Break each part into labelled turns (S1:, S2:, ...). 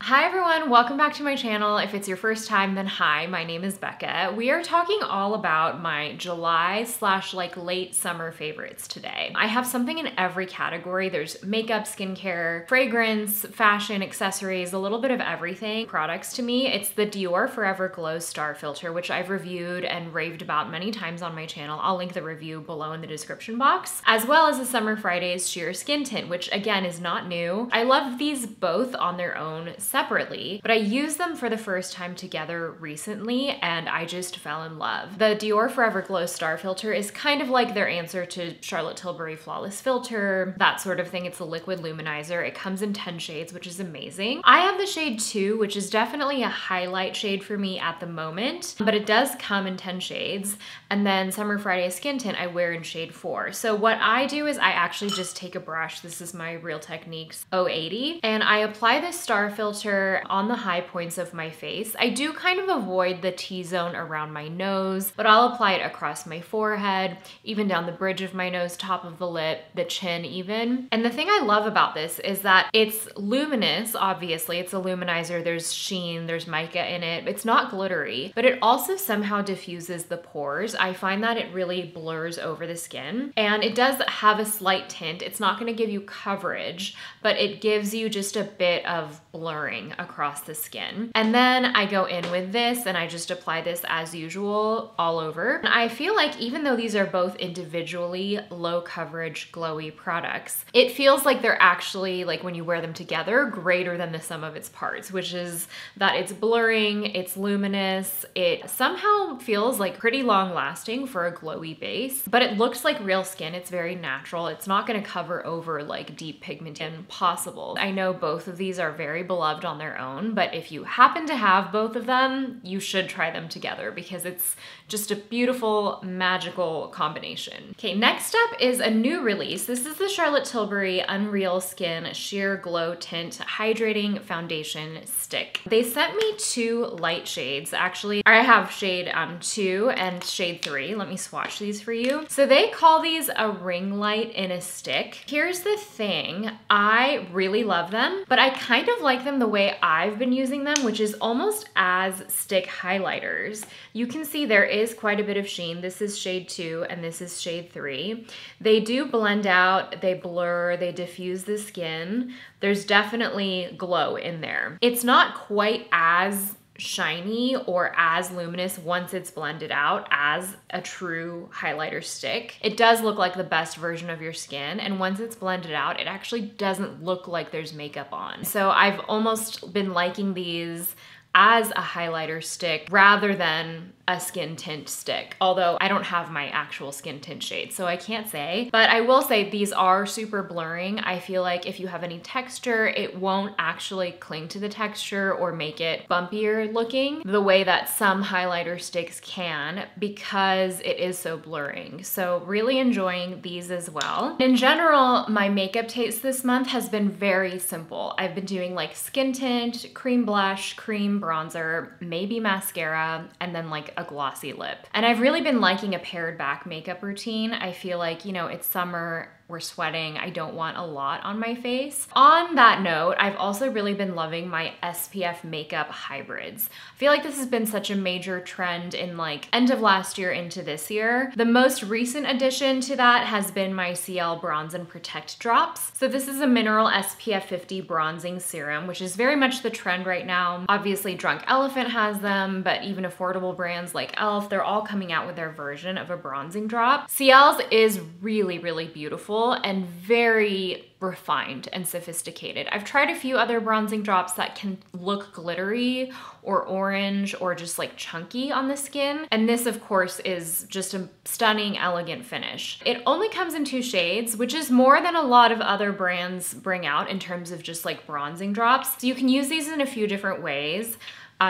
S1: Hi everyone, welcome back to my channel. If it's your first time, then hi, my name is Becca. We are talking all about my July / late summer favorites today. I have something in every category. There's makeup, skincare, fragrance, fashion, accessories, a little bit of everything. Products to me, it's the Dior Forever Glow Star Filter, which I've reviewed and raved about many times on my channel. I'll link the review below in the description box, as well as the Summer Fridays Sheer Skin Tint, which again is not new. I love these both on their own separately, but I used them for the first time together recently and I just fell in love. The Dior Forever Glow Star Filter is kind of like their answer to Charlotte Tilbury Flawless Filter, that sort of thing. It's a liquid luminizer. It comes in 10 shades, which is amazing. I have the shade 2, which is definitely a highlight shade for me at the moment, but it does come in 10 shades. And then Summer Friday Skin Tint I wear in shade 4. So what I do is I actually just take a brush. This is my Real Techniques 080, and I apply this star filter on the high points of my face. I do kind of avoid the T-zone around my nose, but I'll apply it across my forehead, even down the bridge of my nose, top of the lip, the chin even. And the thing I love about this is that it's luminous, obviously. It's a luminizer, there's sheen, there's mica in it. It's not glittery, but it also somehow diffuses the pores. I find that it really blurs over the skin, and it does have a slight tint. It's not gonna give you coverage, but it gives you just a bit of blurring across the skin. And then I go in with this and I just apply this as usual all over. And I feel like even though these are both individually low coverage glowy products, it feels like they're actually, like when you wear them together, greater than the sum of its parts, which is that it's blurring, it's luminous, it somehow feels like pretty long lasting for a glowy base, but it looks like real skin. It's very natural. It's not gonna cover over like deep pigmentation possible. I know both of these are very beloved on their own, but if you happen to have both of them, you should try them together because it's just a beautiful, magical combination. Okay, next up is a new release. This is the Charlotte Tilbury Unreal Skin Sheer Glow Tint Hydrating Foundation Stick. They sent me 2 light shades. Actually, I have shade 2 and shade 3. Let me swatch these for you. So they call these a ring light in a stick. Here's the thing, I really love them, but I kind of like them the way I've been using them, which is almost as stick highlighters. You can see there is quite a bit of sheen. This is shade 2 and this is shade 3. They do blend out, they blur, they diffuse the skin. There's definitely glow in there. It's not quite as shiny or as luminous once it's blended out as a true highlighter stick. It does look like the best version of your skin, and once it's blended out, it actually doesn't look like there's makeup on. So I've almost been liking these as a highlighter stick rather than a skin tint stick, although I don't have my actual skin tint shade, so I can't say. But I will say these are super blurring. I feel like if you have any texture, it won't actually cling to the texture or make it bumpier looking the way that some highlighter sticks can, because it is so blurring. So really enjoying these as well. In general, my makeup taste this month has been very simple. I've been doing like skin tint, cream blush, cream bronzer, maybe mascara, and then like a glossy lip. And I've really been liking a pared back makeup routine. I feel like, you know, it's summer, we're sweating, I don't want a lot on my face. On that note, I've also really been loving my SPF makeup hybrids. I feel like this has been such a major trend in like end of last year into this year. The most recent addition to that has been my CL Bronze and Protect drops. So this is a mineral SPF 50 bronzing serum, which is very much the trend right now. Obviously Drunk Elephant has them, but even affordable brands like e.l.f., they're all coming out with their version of a bronzing drop. CL's is really, really beautiful and very refined and sophisticated. I've tried a few other bronzing drops that can look glittery or orange or just like chunky on the skin. And this of course is just a stunning, elegant finish. It only comes in 2 shades, which is more than a lot of other brands bring out in terms of just like bronzing drops. So you can use these in a few different ways.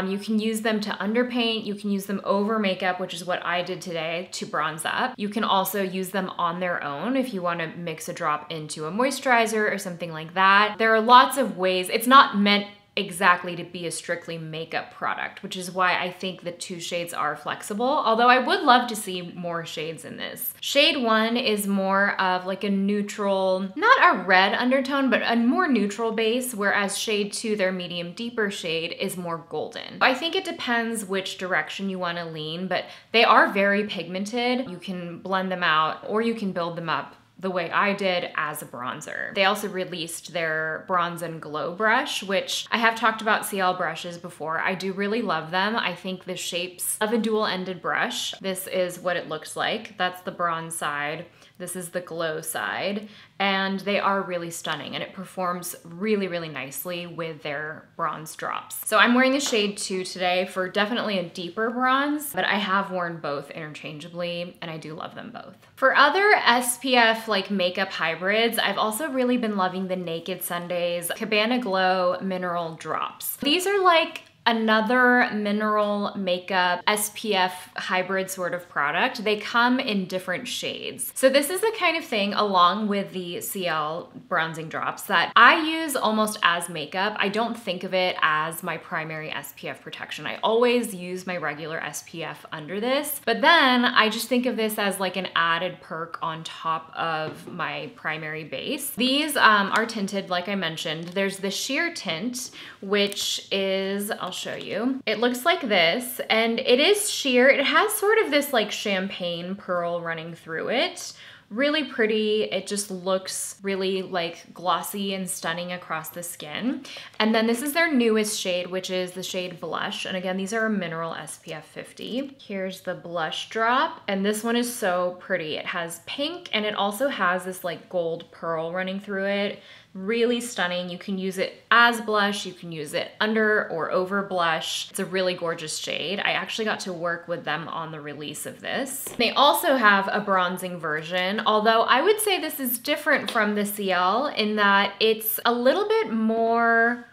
S1: You can use them to underpaint, you can use them over makeup, which is what I did today, to bronze up. You can also use them on their own if you want to mix a drop into a moisturizer or something like that. There are lots of ways. It's not meant exactly to be a strictly makeup product, which is why I think the 2 shades are flexible, although I would love to see more shades in this. Shade 1 is more of like a neutral, not a red undertone, but a more neutral base, whereas shade 2, their medium deeper shade, is more golden. I think it depends which direction you want to lean, but they are very pigmented. You can blend them out or you can build them up the way I did as a bronzer. They also released their Bronze and Glow brush, which I have talked about CL brushes before. I do really love them. I think the shapes of a dual-ended brush. This is what it looks like. That's the bronze side. This is the glow side, and they are really stunning, and it performs really, really nicely with their bronze drops. So I'm wearing the shade 2 today for definitely a deeper bronze, but I have worn both interchangeably, and I do love them both. For other SPF like makeup hybrids, I've also really been loving the Naked Sundays Cabana Glow Mineral Drops. These are like another mineral makeup SPF hybrid sort of product. They come in different shades. So this is the kind of thing, along with the CL bronzing drops, that I use almost as makeup. I don't think of it as my primary SPF protection. I always use my regular SPF under this, but then I just think of this as like an added perk on top of my primary base. These are tinted, like I mentioned. There's the sheer tint, which is, I'll show you. It looks like this, and it is sheer. It has sort of this like champagne pearl running through it. Really pretty. It just looks really like glossy and stunning across the skin. And then this is their newest shade, which is the shade Blush. And again, these are a mineral SPF 50. Here's the blush drop. And this one is so pretty. It has pink, and it also has this like gold pearl running through it. Really stunning. You can use it as blush, you can use it under or over blush. It's a really gorgeous shade. I actually got to work with them on the release of this. They also have a bronzing version, although I would say this is different from the CL in that it's a little bit more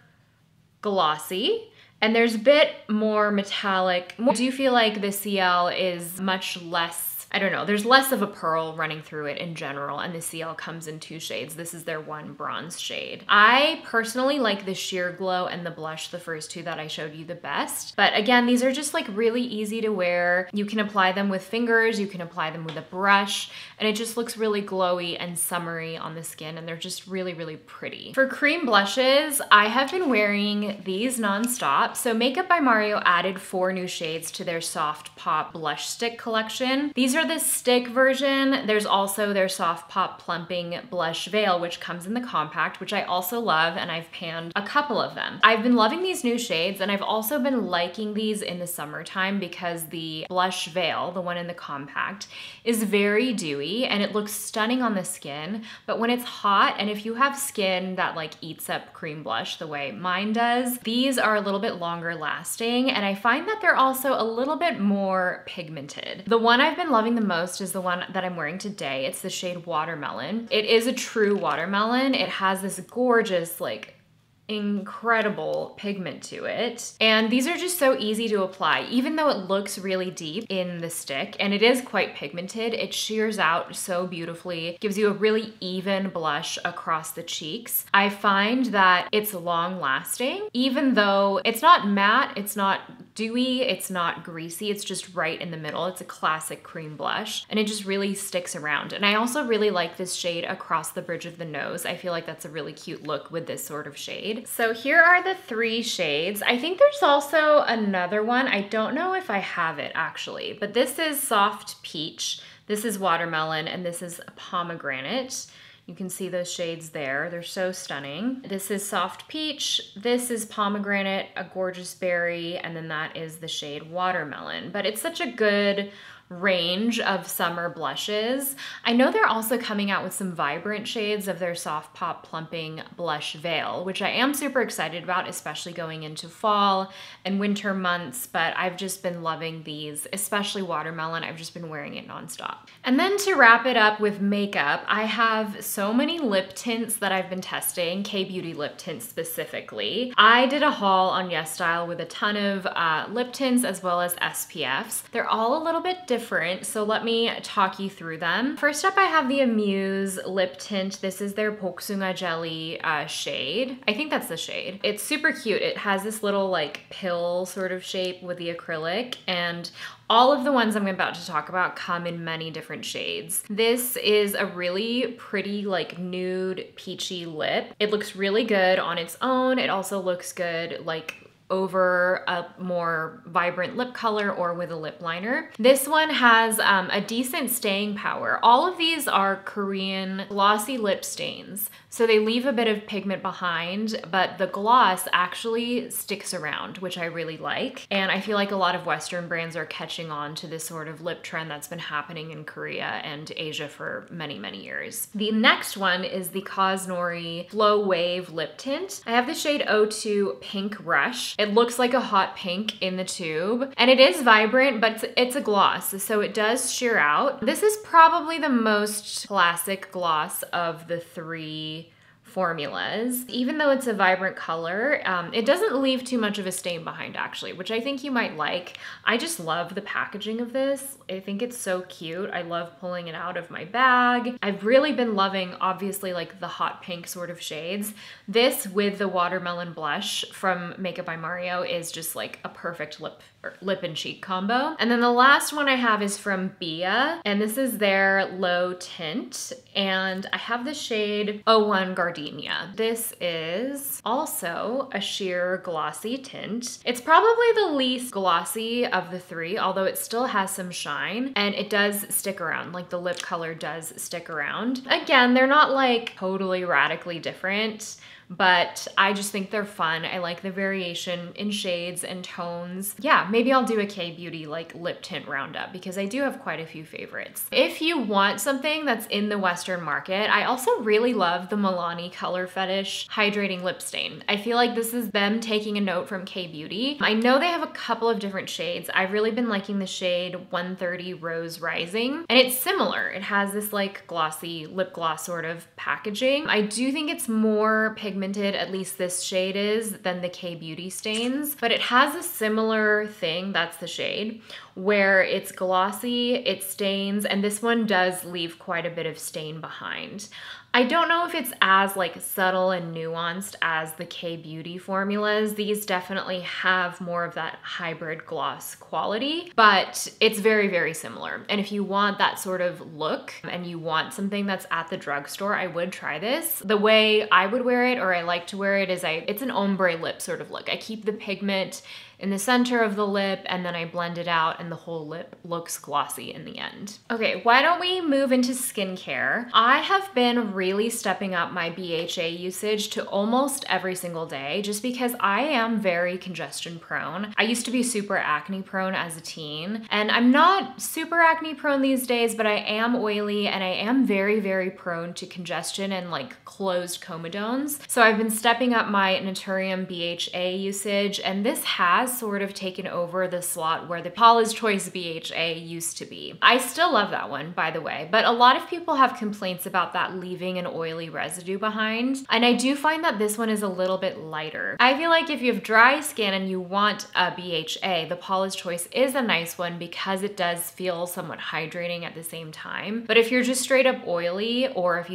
S1: glossy. And there's a bit more metallic. I do feel like the CL is much less, I don't know, there's less of a pearl running through it in general, and the CL comes in 2 shades. This is their one bronze shade. I personally like the Sheer Glow and the Blush, the first 2 that I showed you, the best. But again, these are just like really easy to wear. You can apply them with fingers, you can apply them with a brush, and it just looks really glowy and summery on the skin, and they're just really, really pretty. For cream blushes, I have been wearing these nonstop. So Makeup by Mario added 4 new shades to their Soft Pop Blush Stick collection. These are the stick version. There's also their Soft Pop Plumping Blush Veil, which comes in the compact, which I also love, and I've panned a couple of them. I've been loving these new shades, and I've also been liking these in the summertime because the Blush Veil, the one in the compact, is very dewy and it looks stunning on the skin. But when it's hot, and if you have skin that like eats up cream blush the way mine does, these are a little bit longer lasting, and I find that they're also a little bit more pigmented. The one I've been loving the most is the one that I'm wearing today. It's the shade Watermelon. It is a true watermelon. It has this gorgeous, like, incredible pigment to it. And these are just so easy to apply. Even though it looks really deep in the stick, and it is quite pigmented, it shears out so beautifully, gives you a really even blush across the cheeks. I find that it's long lasting, even though it's not matte, it's not dewy, it's not greasy, it's just right in the middle. It's a classic cream blush, and it just really sticks around. And I also really like this shade across the bridge of the nose. I feel like that's a really cute look with this sort of shade. So here are the 3 shades. I think there's also another one. I don't know if I have it actually, but this is Soft Peach, this is Watermelon, and this is Pomegranate. You can see those shades there. They're so stunning. This is Soft Peach, this is Pomegranate, a gorgeous berry, and then that is the shade Watermelon. But it's such a good range of summer blushes. I know they're also coming out with some vibrant shades of their Soft Pop Plumping Blush Veil, which I am super excited about, especially going into fall and winter months, but I've just been loving these, especially Watermelon. I've just been wearing it nonstop. And then to wrap it up with makeup, I have so many lip tints that I've been testing, K-Beauty lip tints specifically. I did a haul on YesStyle with a ton of lip tints as well as SPFs. They're all a little bit different different, so let me talk you through them. First up, I have the Amuse lip tint. This is their Boksunga Jelly shade. I think that's the shade. It's super cute. It has this little like pill sort of shape with the acrylic, and all of the ones I'm about to talk about come in many different shades. This is a really pretty like nude peachy lip. It looks really good on its own. It also looks good like over a more vibrant lip color or with a lip liner. This one has a decent staying power. All of these are Korean glossy lip stains, so they leave a bit of pigment behind, but the gloss actually sticks around, which I really like. And I feel like a lot of Western brands are catching on to this sort of lip trend that's been happening in Korea and Asia for many, many years. The next one is the Cos Nori Flow Wave Lip Tint. I have the shade O2 Pink Rush. It looks like a hot pink in the tube, and it is vibrant, but it's a gloss, so it does sheer out. This is probably the most classic gloss of the three formulas. Even though it's a vibrant color, it doesn't leave too much of a stain behind actually, which I think you might like. I just love the packaging of this. I think it's so cute. I love pulling it out of my bag. I've really been loving, obviously, like the hot pink sort of shades. This with the watermelon blush from Makeup by Mario is just like a perfect lip and cheek combo. And then the last one I have is from Bia, and this is their low tint, and I have the shade O1 Gardenia. This is also a sheer glossy tint. It's probably the least glossy of the three, although it still has some shine, and it does stick around, like the lip color does stick around. Again, they're not like totally radically different, but I just think they're fun. I like the variation in shades and tones. Yeah, maybe I'll do a K-Beauty like lip tint roundup because I do have quite a few favorites. If you want something that's in the Western market, I also really love the Milani Color Fetish Hydrating Lip Stain. I feel like this is them taking a note from K-Beauty. I know they have a couple of different shades. I've really been liking the shade 130 Rose Rising, and it's similar. It has this like glossy lip gloss sort of packaging. I do think it's more pigmented, at least this shade is, than the K-Beauty stains, but it has a similar thing, that's the shade, where it's glossy, it stains, and this one does leave quite a bit of stain behind. I don't know if it's as like subtle and nuanced as the K-Beauty formulas. These definitely have more of that hybrid gloss quality, but it's very, very similar. And if you want that sort of look and you want something that's at the drugstore, I would try this. The way I would wear it, or I like to wear it, is it's an ombre lip sort of look. I keep the pigment in the center of the lip, and then I blend it out and the whole lip looks glossy in the end. Okay, why don't we move into skincare? I have been really stepping up my BHA usage to almost every single day just because I am very congestion prone. I used to be super acne prone as a teen, and I'm not super acne prone these days, but I am oily and I am very, very prone to congestion and like closed comedones. So I've been stepping up my Naturium BHA usage, and this has sort of taken over the slot where the Paula's Choice BHA used to be. I still love that one, by the way, but a lot of people have complaints about that leaving an oily residue behind, and I do find that this one is a little bit lighter. I feel like if you have dry skin and you want a BHA, the Paula's Choice is a nice one because it does feel somewhat hydrating at the same time. But if you're just straight up oily, or if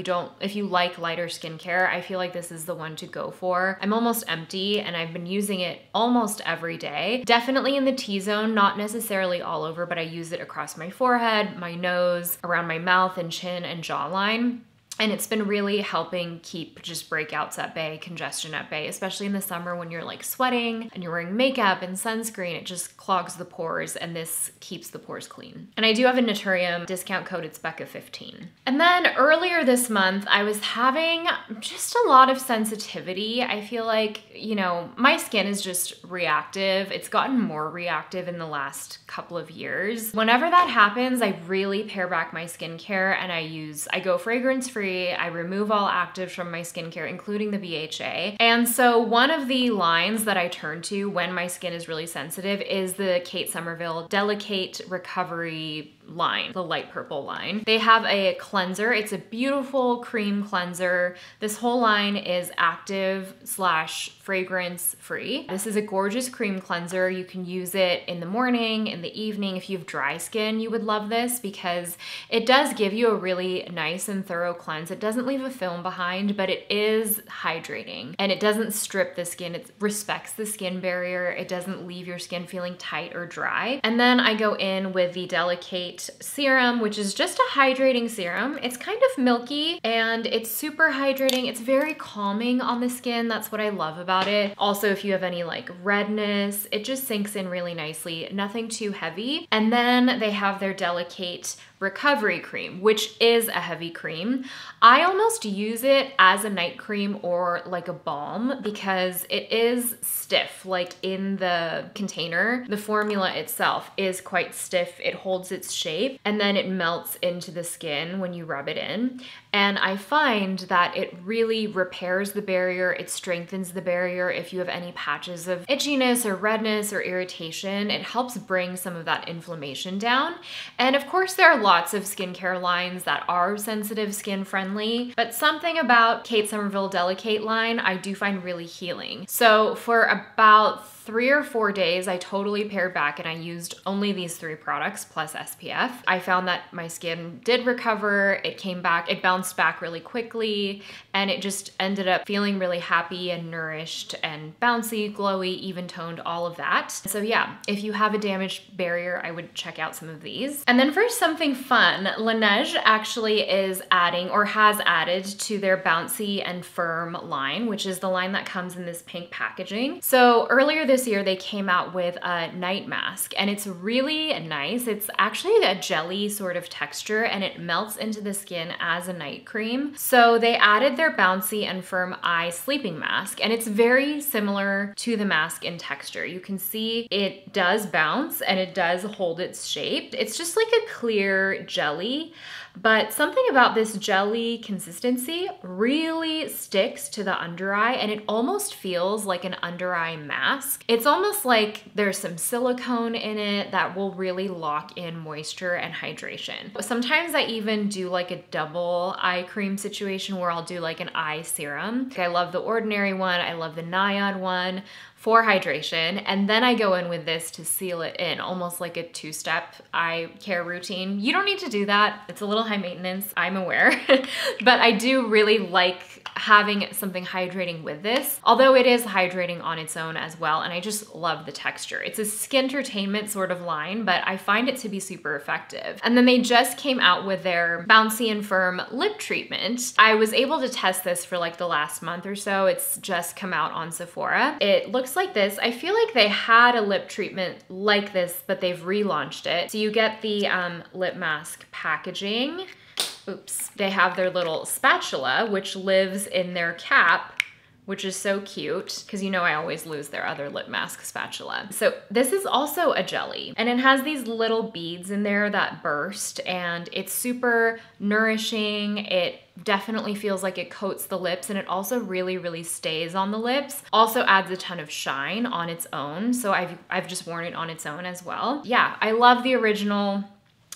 S1: you like lighter skincare, I feel like this is the one to go for. I'm almost empty and I've been using it almost every day. Definitely in the T-zone, not necessarily all over, but I use it across my forehead, my nose, around my mouth and chin and jawline. And it's been really helping keep just breakouts at bay, congestion at bay, especially in the summer when you're like sweating and you're wearing makeup and sunscreen. It just clogs the pores, and this keeps the pores clean. And I do have a Naturium discount code, it's Becca15. And then earlier this month, I was having just a lot of sensitivity. I feel like, you know, my skin is just reactive. It's gotten more reactive in the last couple of years. Whenever that happens, I really pare back my skincare and I go fragrance free. I remove all actives from my skincare, including the BHA. And so one of the lines that I turn to when my skin is really sensitive is the Kate Somerville Delicate Recovery line, the light purple line. They have a cleanser. It's a beautiful cream cleanser. This whole line is active / fragrance free. This is a gorgeous cream cleanser. You can use it in the morning, in the evening. If you have dry skin, you would love this because it does give you a really nice and thorough cleanse. It doesn't leave a film behind, but it is hydrating and it doesn't strip the skin. It respects the skin barrier. It doesn't leave your skin feeling tight or dry. And then I go in with the Delicate Serum, which is just a hydrating serum. It's kind of milky and it's super hydrating. It's very calming on the skin. That's what I love about it. Also, if you have any like redness, it just sinks in really nicely. Nothing too heavy. And then they have their Delicate Recovery Cream, which is a heavy cream. I almost use it as a night cream or like a balm because it is stiff. Like in the container, the formula itself is quite stiff. It holds its shape and then it melts into the skin when you rub it in. And I find that it really repairs the barrier. It strengthens the barrier. If you have any patches of itchiness or redness or irritation, it helps bring some of that inflammation down. And of course, there are lots of skincare lines that are sensitive skin friendly, but something about Kate Somerville Delicate line I do find really healing. So for about 3 or 4 days, I totally pared back and I used only these 3 products plus SPF. I found that my skin did recover. It came back, it bounced back really quickly, and it just ended up feeling really happy and nourished and bouncy, glowy, even toned, all of that. So yeah, if you have a damaged barrier, I would check out some of these. And then for something fun, Laneige actually is adding or has added to their Bouncy and Firm line, which is the line that comes in this pink packaging. So earlier this year, they came out with a night mask and it's really nice. It's actually a jelly sort of texture and it melts into the skin as a night cream. So they added their Bouncy and Firm Eye Sleeping Mask and it's very similar to the mask in texture. You can see it does bounce and it does hold its shape. It's just like a clear jelly. But something about this jelly consistency really sticks to the under eye and it almost feels like an under eye mask. It's almost like there's some silicone in it that will really lock in moisture and hydration. Sometimes I even do like a double eye cream situation where I'll do like an eye serum. I love the Ordinary one, I love the Naiad one for hydration, and then I go in with this to seal it in, almost like a 2-step eye care routine. You don't need to do that. It's a little high maintenance, I'm aware, but I do really like having something hydrating with this, although it is hydrating on its own as well, and I just love the texture. It's a skintertainment sort of line, but I find it to be super effective. And then they just came out with their Bouncy and Firm lip treatment. I was able to test this for like the last month or so. It's just come out on Sephora. It looks like this. I feel like they had a lip treatment like this, but they've relaunched it. So you get the lip mask packaging. Oops. They have their little spatula, which lives in their cap, which is so cute because you know I always lose their other lip mask spatula. So this is also a jelly and it has these little beads in there that burst and it's super nourishing. It definitely feels like it coats the lips and it also really, really stays on the lips. Also adds a ton of shine on its own. So I've just worn it on its own as well. Yeah, I love the original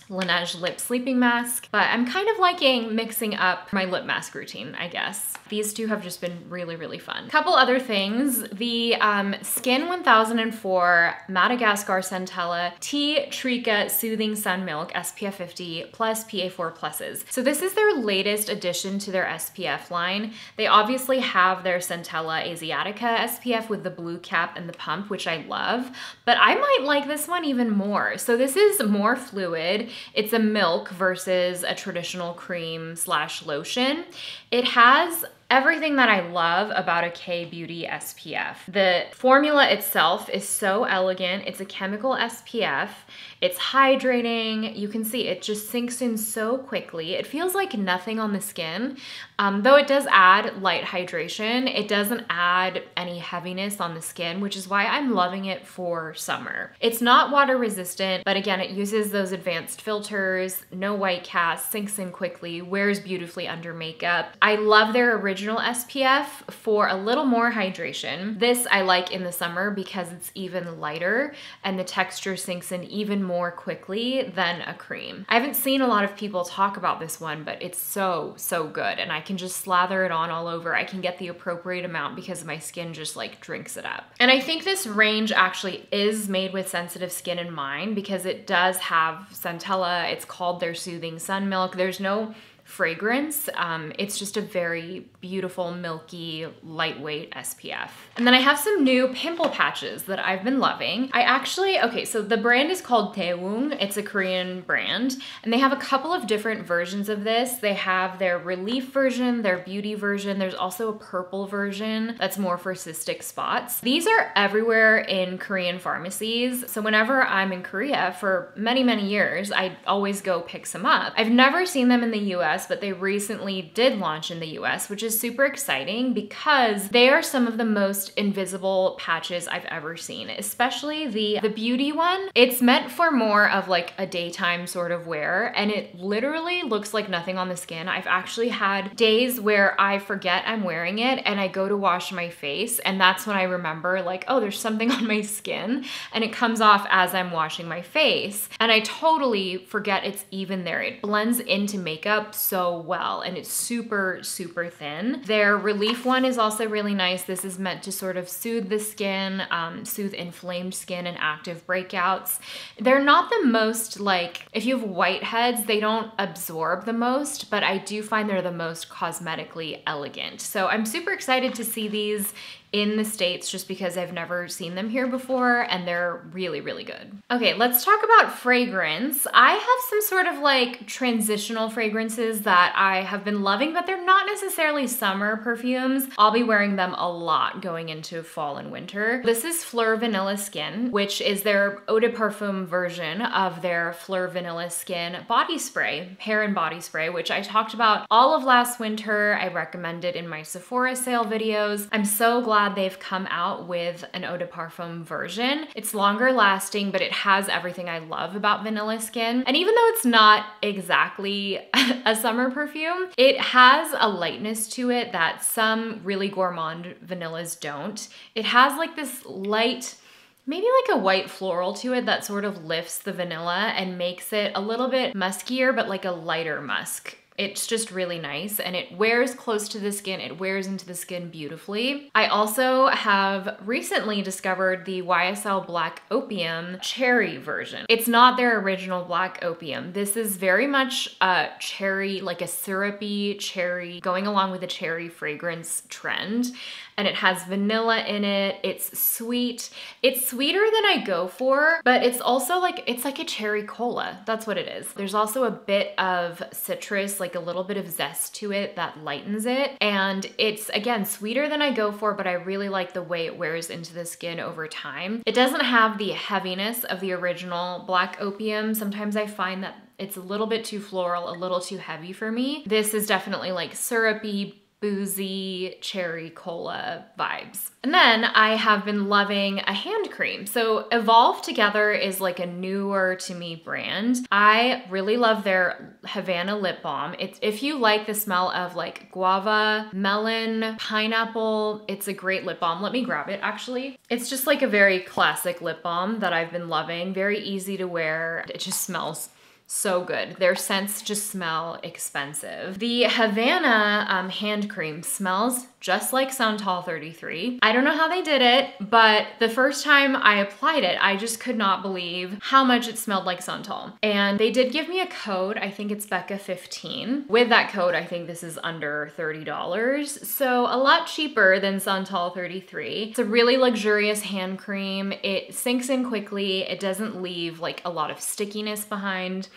S1: Laneige lip sleeping mask, but I'm kind of liking mixing up my lip mask routine, I guess. These two have just been really, really fun. Couple other things, the Skin 1004 Madagascar Centella Tea Trica Soothing Sun Milk SPF 50 plus PA4 pluses. So this is their latest addition to their SPF line. They obviously have their Centella Asiatica SPF with the blue cap and the pump, which I love, but I might like this one even more. So this is more fluid. It's a milk versus a traditional cream / lotion. It has everything that I love about a K-Beauty SPF. The formula itself is so elegant. It's a chemical SPF. It's hydrating. You can see it just sinks in so quickly. It feels like nothing on the skin. Though it does add light hydration, it doesn't add any heaviness on the skin, which is why I'm loving it for summer. It's not water resistant, but again, it uses those advanced filters, no white cast, sinks in quickly, wears beautifully under makeup. I love their original original SPF for a little more hydration. This I like in the summer because it's even lighter and the texture sinks in even more quickly than a cream. I haven't seen a lot of people talk about this one, but it's so good, and I can just slather it on all over. I can get the appropriate amount because my skin just like drinks it up. And I think this range actually is made with sensitive skin in mind because it does have centella. It's called their Soothing Sun Milk. There's no fragrance. It's just a very beautiful, milky, lightweight SPF. And then I have some new pimple patches that I've been loving. Okay, so the brand is called Daewoo. It's a Korean brand, and they have a couple of different versions of this. They have their relief version, their beauty version. There's also a purple version that's more for cystic spots. These are everywhere in Korean pharmacies. So whenever I'm in Korea for many, many years, I always go pick some up. I've never seen them in the US, but they recently did launch in the US, which is super exciting because they are some of the most invisible patches I've ever seen, especially the beauty one. It's meant for more of like a daytime sort of wear, and it literally looks like nothing on the skin. I've actually had days where I forget I'm wearing it and I go to wash my face, and that's when I remember like, oh, there's something on my skin, and it comes off as I'm washing my face, and I totally forget it's even there. It blends into makeup so well, and it's super thin. Their relief one is also really nice. This is meant to sort of soothe the skin, soothe inflamed skin and active breakouts. They're not the most, like, if you have whiteheads, they don't absorb the most, but I do find they're the most cosmetically elegant. So I'm super excited to see these in the States just because I've never seen them here before, and they're really good. Okay, let's talk about fragrance. I have some sort of like transitional fragrances that I have been loving, but they're not necessarily summer perfumes. I'll be wearing them a lot going into fall and winter. This is Fleur Vanilla Skin, which is their eau de parfum version of their Fleur Vanilla Skin body spray, hair and body spray, which I talked about all of last winter. I recommended in my Sephora sale videos. I'm so glad they've come out with an eau de parfum version. It's longer lasting, but it has everything I love about vanilla skin. And even though it's not exactly a summer perfume, it has a lightness to it that some really gourmand vanillas don't. It has like this light, maybe like a white floral to it that sort of lifts the vanilla and makes it a little bit muskier, but like a lighter musk. It's just really nice, and it wears close to the skin. It wears into the skin beautifully. I also have recently discovered the YSL Black Opium cherry version. It's not their original Black Opium. This is very much a cherry, like a syrupy cherry, going along with the cherry fragrance trend. And it has vanilla in it. It's sweet. It's sweeter than I go for, but it's also like, it's like a cherry cola. That's what it is. There's also a bit of citrus, like a little bit of zest to it that lightens it. And it's, again, sweeter than I go for, but I really like the way it wears into the skin over time. It doesn't have the heaviness of the original Black Opium. Sometimes I find that it's a little bit too floral, a little too heavy for me. This is definitely like syrupy, boozy cherry cola vibes. And then I have been loving a hand cream. So Evolve Together is like a newer to me brand. I really love their Havana lip balm. If you like the smell of like guava, melon, pineapple, it's a great lip balm. Let me grab it actually. It's just like a very classic lip balm that I've been loving. Very easy to wear. It just smells so good. Their scents just smell expensive. The Havana hand cream smells just like Santal 33. I don't know how they did it, but the first time I applied it, I just could not believe how much it smelled like Santal. And they did give me a code. I think it's Becca15. With that code, I think this is under $30. So a lot cheaper than Santal 33. It's a really luxurious hand cream. It sinks in quickly. It doesn't leave like a lot of stickiness behind.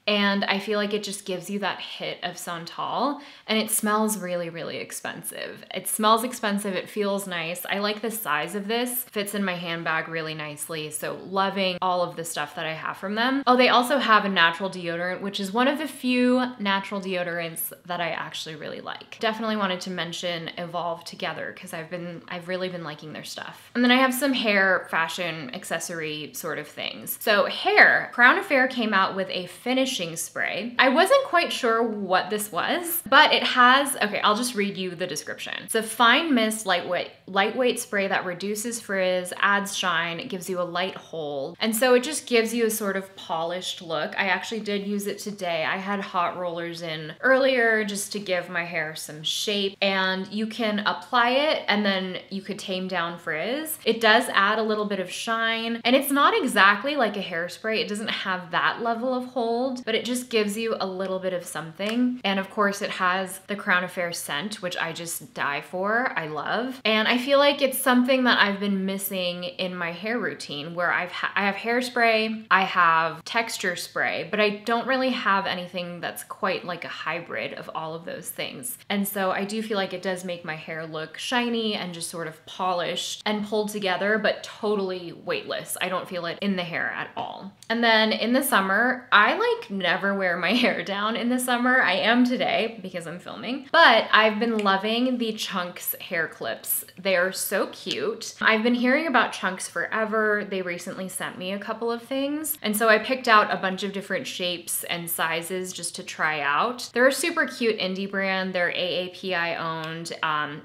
S1: And I feel like it just gives you that hit of Santal, and it smells really expensive. It smells expensive, it feels nice. I like the size of this, fits in my handbag really nicely, so loving all of the stuff that I have from them. Oh, they also have a natural deodorant, which is one of the few natural deodorants that I actually really like. Definitely wanted to mention Evolve Together because I've really been liking their stuff. And then I have some hair fashion accessory sort of things. So hair, Crown Affair came out with a finishing finishing spray. I wasn't quite sure what this was, but it has, okay, I'll just read you the description. It's a fine mist, lightweight spray that reduces frizz, adds shine, it gives you a light hold. And so it just gives you a sort of polished look. I actually did use it today. I had hot rollers in earlier just to give my hair some shape, and you can apply it and then you could tame down frizz. It does add a little bit of shine, and it's not exactly like a hairspray. It doesn't have that level of hold, but it just gives you a little bit of something. And of course it has the Crown Affair scent, which I just die for, I love. And I feel like it's something that I've been missing in my hair routine, where I have hairspray, I have texture spray, but I don't really have anything that's quite like a hybrid of all of those things. And so I do feel like it does make my hair look shiny and just sort of polished and pulled together, but totally weightless. I don't feel it in the hair at all. And then in the summer, I like never wear my hair down in the summer. I am today because I'm filming, but I've been loving the Chunks hair clips. They are so cute. I've been hearing about Chunks forever. They recently sent me a couple of things, and so I picked out a bunch of different shapes and sizes just to try out. They're a super cute indie brand. They're AAPI owned.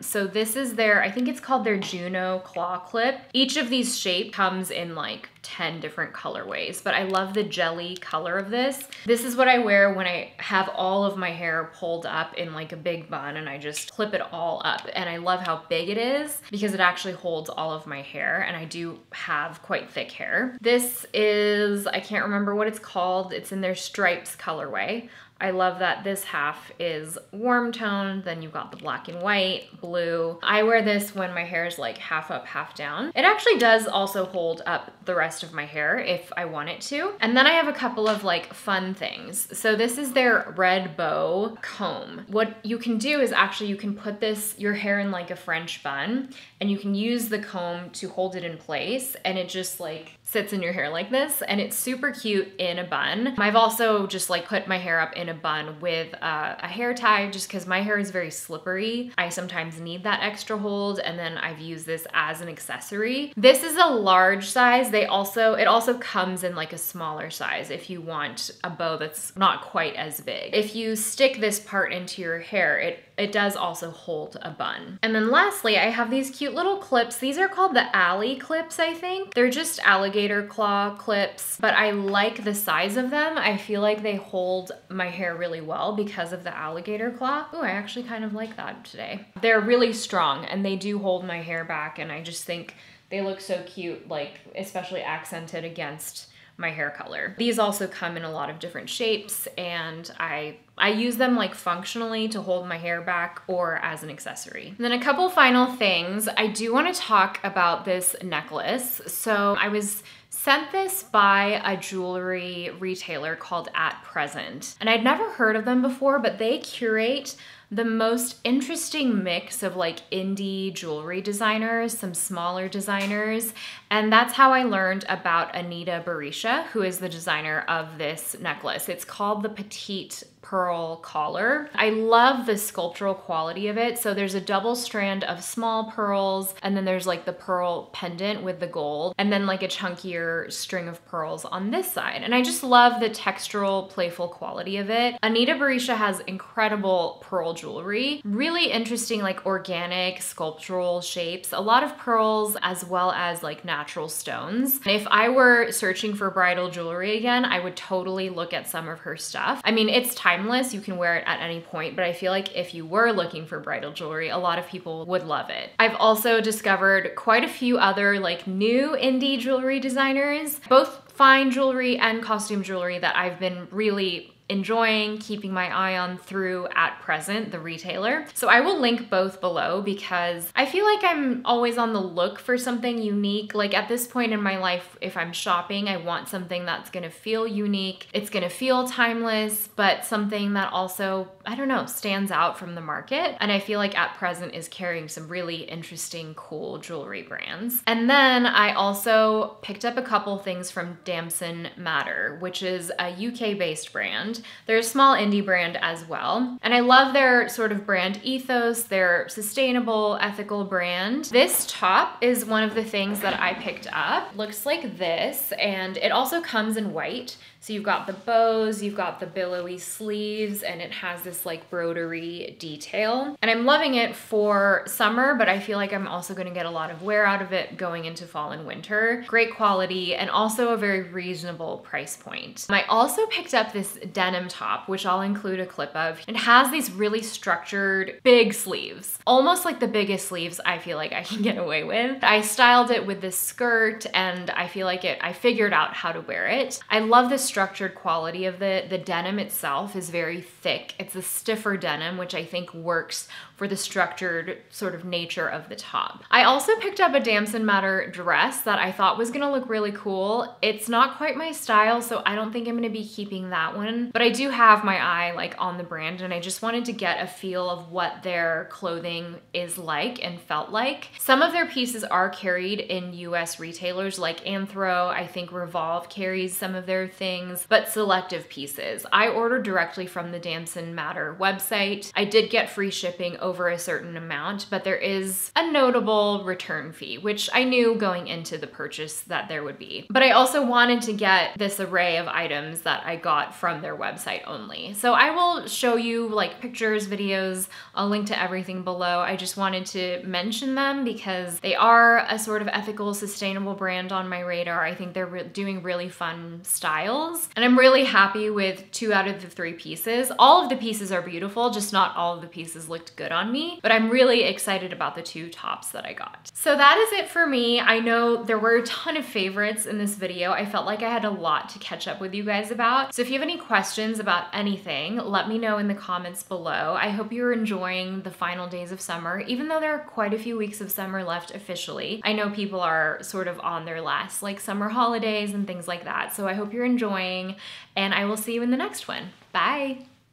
S1: So this is their, I think it's called their Juno Claw Clip. Each of these shapes comes in like 10 different colorways, but I love the jelly color of this. This is what I wear when I have all of my hair pulled up in like a big bun and I just clip it all up. And I love how big it is because it actually holds all of my hair, and I do have quite thick hair. This is, I can't remember what it's called. It's in their Stripes colorway. I love that this half is warm toned, then you've got the black and white, blue. I wear this when my hair is like half up, half down. It actually does also hold up the rest of my hair if I want it to. And then I have a couple of like fun things. So this is their red bow comb. What you can do is actually you can put your hair in like a French bun, and you can use the comb to hold it in place, and it just like sits in your hair like this, and it's super cute in a bun. I've also just like put my hair up in a bun with a hair tie just because my hair is very slippery. I sometimes need that extra hold, and then I've used this as an accessory. This is a large size. It also comes in like a smaller size if you want a bow that's not quite as big. If you stick this part into your hair, it does also hold a bun. And then lastly, I have these cute little clips. These are called the Alley clips, I think. They're just alligator claw clips, but I like the size of them. I feel like they hold my hair really well because of the alligator claw. Ooh, I actually kind of like that today. They're really strong and they do hold my hair back, and I just think they look so cute, like especially accented against my hair color. These also come in a lot of different shapes, and I use them like functionally to hold my hair back or as an accessory. And then a couple final things. I do want to talk about this necklace. So I was sent this by a jewelry retailer called At Present, and I'd never heard of them before, but they curate the most interesting mix of like indie jewelry designers, some smaller designers, and that's how I learned about Anita Barisha, who is the designer of this necklace. It's called the Petite Pearl Collar. I love the sculptural quality of it. So there's a double strand of small pearls, and then there's like the pearl pendant with the gold, and then like a chunkier string of pearls on this side. And I just love the textural, playful quality of it. Anita Barisha has incredible pearl jewelry, really interesting like organic sculptural shapes, a lot of pearls as well as like natural stones. And if I were searching for bridal jewelry again, I would totally look at some of her stuff. I mean, it's timeless, you can wear it at any point, but I feel like if you were looking for bridal jewelry, a lot of people would love it. I've also discovered quite a few other like new indie jewelry designers, both fine jewelry and costume jewelry, that I've been really enjoying keeping my eye on through At Present, the retailer. So I will link both below because I feel like I'm always on the look for something unique. Like at this point in my life, if I'm shopping, I want something that's gonna feel unique, it's gonna feel timeless, but something that also, I don't know, stands out from the market. And I feel like At Present is carrying some really interesting, cool jewelry brands. And then I also picked up a couple things from Damson Matter, which is a UK-based brand. brand. They're a small indie brand as well. And I love their sort of brand ethos, their sustainable, ethical brand. This top is one of the things that I picked up. Looks like this, and it also comes in white. So you've got the bows, you've got the billowy sleeves, and it has this like broderie detail. And I'm loving it for summer, but I feel like I'm also gonna get a lot of wear out of it going into fall and winter. Great quality and also a very reasonable price point. I also picked up this denim top, which I'll include a clip of. It has these really structured big sleeves, almost like the biggest sleeves I feel like I can get away with. I styled it with this skirt and I feel like I figured out how to wear it. I love the structured quality of the denim itself is very thick. It's a stiffer denim, which I think works for the structured sort of nature of the top. I also picked up a Damson Matter dress that I thought was gonna look really cool. It's not quite my style, so I don't think I'm gonna be keeping that one, but I do have my eye like on the brand and I just wanted to get a feel of what their clothing is like and felt like. Some of their pieces are carried in US retailers like Anthro. I think Revolve carries some of their things, but selective pieces. I ordered directly from the Damson Matter website. I did get free shipping over a certain amount, but there is a notable return fee, which I knew going into the purchase that there would be. But I also wanted to get this array of items that I got from their website only. So I will show you like pictures, videos, I'll link to everything below. I just wanted to mention them because they are a sort of ethical, sustainable brand on my radar. I think they're doing really fun styles. And I'm really happy with 2 out of the 3 pieces. All of the pieces are beautiful, just not all of the pieces looked good on me, but I'm really excited about the 2 tops that I got. So that is it for me. I know there were a ton of favorites in this video. I felt like I had a lot to catch up with you guys about. So if you have any questions about anything, let me know in the comments below. I hope you're enjoying the final days of summer, even though there are quite a few weeks of summer left officially. I know people are sort of on their last like summer holidays and things like that. So I hope you're enjoying, and I will see you in the next one. Bye.